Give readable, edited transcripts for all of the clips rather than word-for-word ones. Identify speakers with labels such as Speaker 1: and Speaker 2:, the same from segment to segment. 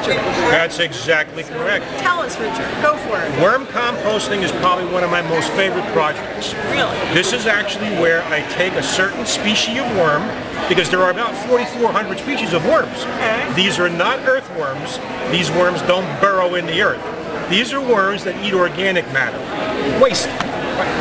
Speaker 1: Richard.
Speaker 2: That's exactly correct.
Speaker 1: Tell us, Richard. Go for it.
Speaker 2: Worm composting is probably one of my most favorite projects.
Speaker 1: Really?
Speaker 2: This is actually where I take a certain species of worm, because there are about 4,400 species of worms.
Speaker 1: Okay.
Speaker 2: These are not earthworms. These worms don't burrow in the earth. These are worms that eat organic matter, waste.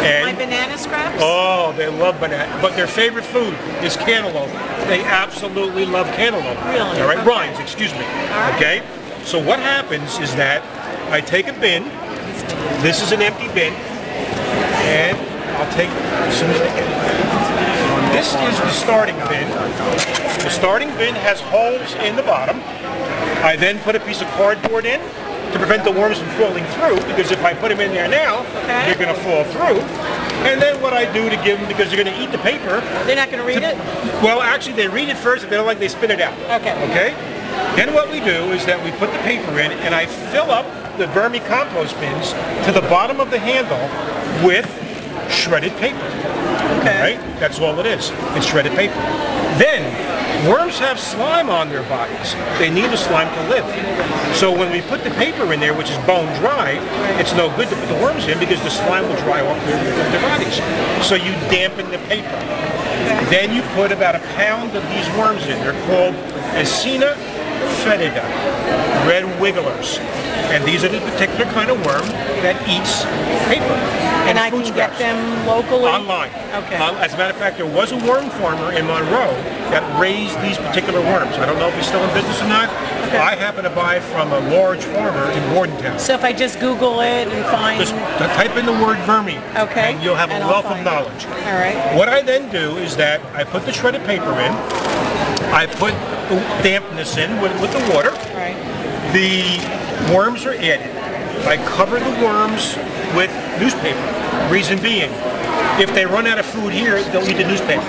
Speaker 2: And,
Speaker 1: My banana scraps?
Speaker 2: oh, they love banana, but their favorite food is cantaloupe. They absolutely love cantaloupe.
Speaker 1: Really?
Speaker 2: All right,
Speaker 1: Okay.
Speaker 2: rinds, excuse me.
Speaker 1: right.
Speaker 2: Okay? So what happens is that I take a bin. This is an empty bin, and I'll take some. This is the starting bin. The starting bin has holes in the bottom. I then put a piece of cardboard in to prevent the worms from falling through, because if I put them in there now, they're going to fall through. And then what I do to give them, because they're going to eat the paper.
Speaker 1: They're not going to read it?
Speaker 2: Well, actually, they read it first. If they don't like, they spit it out.
Speaker 1: Okay.
Speaker 2: Okay? Then what we do is that we put the paper in, and I fill up the Vermi compost bins to the bottom of the handle with shredded paper.
Speaker 1: Okay.
Speaker 2: Right? That's all it is. It's shredded paper. Then, worms have slime on their bodies. They need the slime to live. So when we put the paper in there, which is bone dry, it's no good to put the worms in, because the slime will dry off their bodies. So you dampen the paper. Then you put about a pound of these worms in. They're called Acina fetida, red wigglers. And these are the particular kind of worm that eats paper.
Speaker 1: And I can get them locally?
Speaker 2: Online.
Speaker 1: Okay.
Speaker 2: As a matter of fact, there was a worm farmer in Monroe that raised these particular worms. I don't know if he's still in business or not.
Speaker 1: Okay.
Speaker 2: I happen to buy from a large farmer in Bordentown.
Speaker 1: So if I just Google it and find...
Speaker 2: Just type in the word Vermi,
Speaker 1: okay.
Speaker 2: and you'll have
Speaker 1: and
Speaker 2: a wealth of knowledge.
Speaker 1: All right.
Speaker 2: What I then do is that I put the shredded paper in, I put the dampness in with the water.
Speaker 1: Right.
Speaker 2: The worms are added. I cover the worms with newspaper. Reason being, if they run out of food here, they'll eat the newspaper.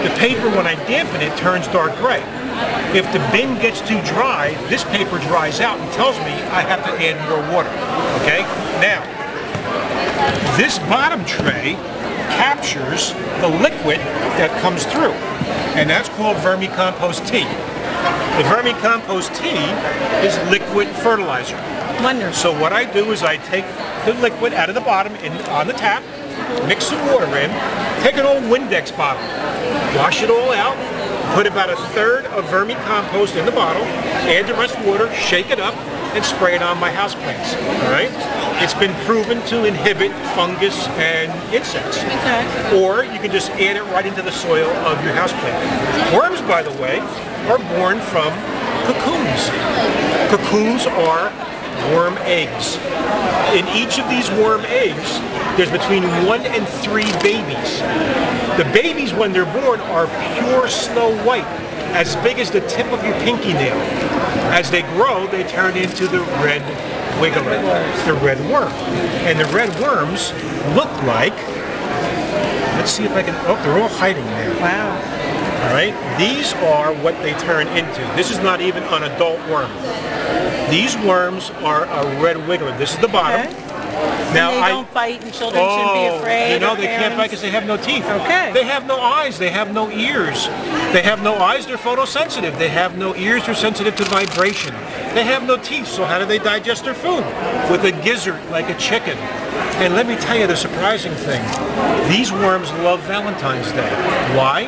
Speaker 2: The paper, when I dampen it, turns dark gray. If the bin gets too dry, this paper dries out and tells me I have to add more water. Okay? Now, this bottom tray captures the liquid that comes through, and that's called vermicompost tea. The vermicompost tea is liquid fertilizer.
Speaker 1: Wonderful.
Speaker 2: So what I do is I take the liquid out of the bottom on the tap, mix some water in, take an old Windex bottle, wash it all out, put about a third of vermicompost in the bottle, add the rest water, shake it up, and spray it on my houseplants. All right? It's been proven to inhibit fungus and insects.
Speaker 1: Okay.
Speaker 2: Or you can just add it right into the soil of your houseplant. Worms, by the way, are born from cocoons. Cocoons are worm eggs. In each of these worm eggs, there's between 1 and 3 babies. The babies, when they're born, are pure snow white, as big as the tip of your pinky nail. As they grow, they turn into the red wiggler, the red worm. And the red worms look like, let's see if I can, oh, they're all hiding there.
Speaker 1: Wow.
Speaker 2: All right, these are what they turn into. This is not even an adult worm. These worms are a red wiggler. This is the bottom.
Speaker 1: Okay.
Speaker 2: Now
Speaker 1: and they don't bite, and children shouldn't be afraid.
Speaker 2: You know, they can't bite because they have no teeth.
Speaker 1: Okay.
Speaker 2: They have no eyes. They have no ears. They have no eyes. They're photosensitive. They have no ears. They're sensitive to vibration. They have no teeth. So how do they digest their food? With a gizzard, like a chicken. And let me tell you the surprising thing. These worms love Valentine's Day. Why?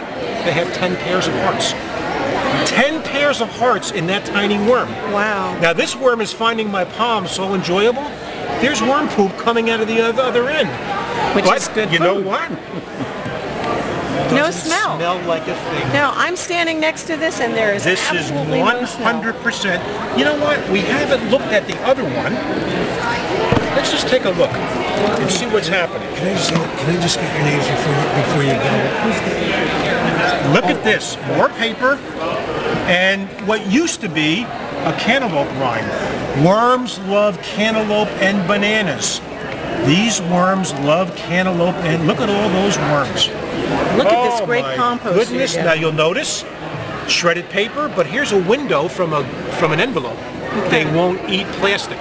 Speaker 2: They have 10 pairs of hearts. 10 pairs of hearts in that tiny worm.
Speaker 1: Wow.
Speaker 2: Now this worm is finding my palm so enjoyable. There's worm poop coming out of the other end.
Speaker 1: Which
Speaker 2: but
Speaker 1: is good
Speaker 2: you
Speaker 1: food.
Speaker 2: know what?
Speaker 1: No smell.
Speaker 2: Smell like a thing.
Speaker 1: Now I'm standing next to this, and there is absolutely no smell.
Speaker 2: This is 100%. You know what? We haven't looked at the other one. Let's just take a look and see what's happening.
Speaker 3: Can I just get your names before you go?
Speaker 2: Look at this. More paper and what used to be a cantaloupe rind. Worms love cantaloupe and bananas. These worms love cantaloupe, and look at all those worms.
Speaker 1: Look at this great compost.
Speaker 2: Goodness! Now you'll notice shredded paper, but here's a window from an envelope.
Speaker 1: Okay.
Speaker 2: They won't eat plastic.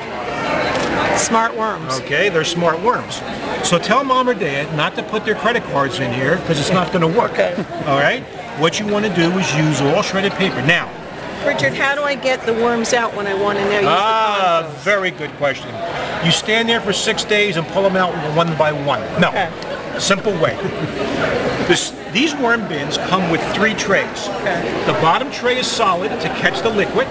Speaker 1: Smart worms.
Speaker 2: Okay, they're smart worms. So tell mom or dad not to put their credit cards in here because it's not going to work.
Speaker 1: Okay.
Speaker 2: All right? What you want to do is use all shredded paper. Now,
Speaker 1: Richard, how do I get the worms out when I want to now use the compost?
Speaker 2: Very good question. You stand there for 6 days and pull them out one by one. No.
Speaker 1: Okay.
Speaker 2: Simple way. These worm bins come with 3 trays.
Speaker 1: Okay.
Speaker 2: The bottom tray is solid to catch the liquid.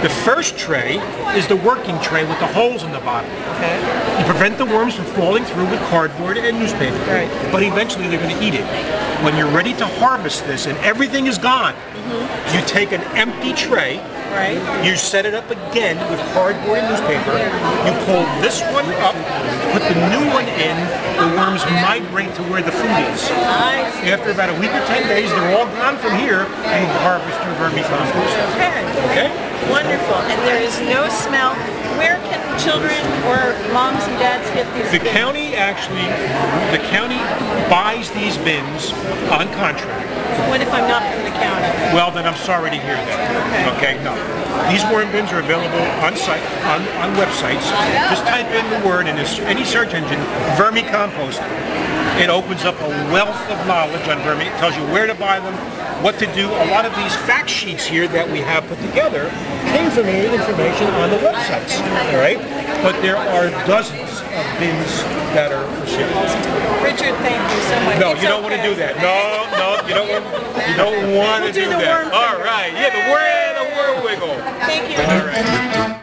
Speaker 2: The first tray is the working tray with the holes in the bottom.
Speaker 1: Okay.
Speaker 2: You prevent the worms from falling through with cardboard and newspaper.
Speaker 1: Right.
Speaker 2: But eventually they're going to eat it. When you're ready to harvest this and everything is gone, you take an empty tray.
Speaker 1: Right.
Speaker 2: You set it up again with cardboard and newspaper. You pull this one up, put the new one in. The worms migrate to where the food is. After about a week or 10 days, they're all gone from here, and you harvest your vermi compost.
Speaker 1: Okay.
Speaker 2: Okay?
Speaker 1: Wonderful. And there is no smell. Where can children or moms and dads get these
Speaker 2: The
Speaker 1: bins?
Speaker 2: the county buys these bins on contract.
Speaker 1: What if I'm not from the county?
Speaker 2: Well, then I'm sorry to hear that. Okay, no. These worm bins are available on site, on websites. Just type in the word in any search engine, Vermi composting. It opens up a wealth of knowledge on Vermi. It tells you where to buy them, what to do. A lot of these fact sheets here that we have put together came from information on the websites, all right? But there are dozens of bins that are for sale.
Speaker 1: Richard, thank you so much.
Speaker 2: No,
Speaker 1: It's
Speaker 2: you don't want to
Speaker 1: okay.
Speaker 2: do that. No, you don't want to
Speaker 1: We'll do
Speaker 2: do
Speaker 1: the
Speaker 2: that.
Speaker 1: worm
Speaker 2: All
Speaker 1: finger.
Speaker 2: right, yeah, the worm wiggle.
Speaker 1: Thank you.
Speaker 2: All right.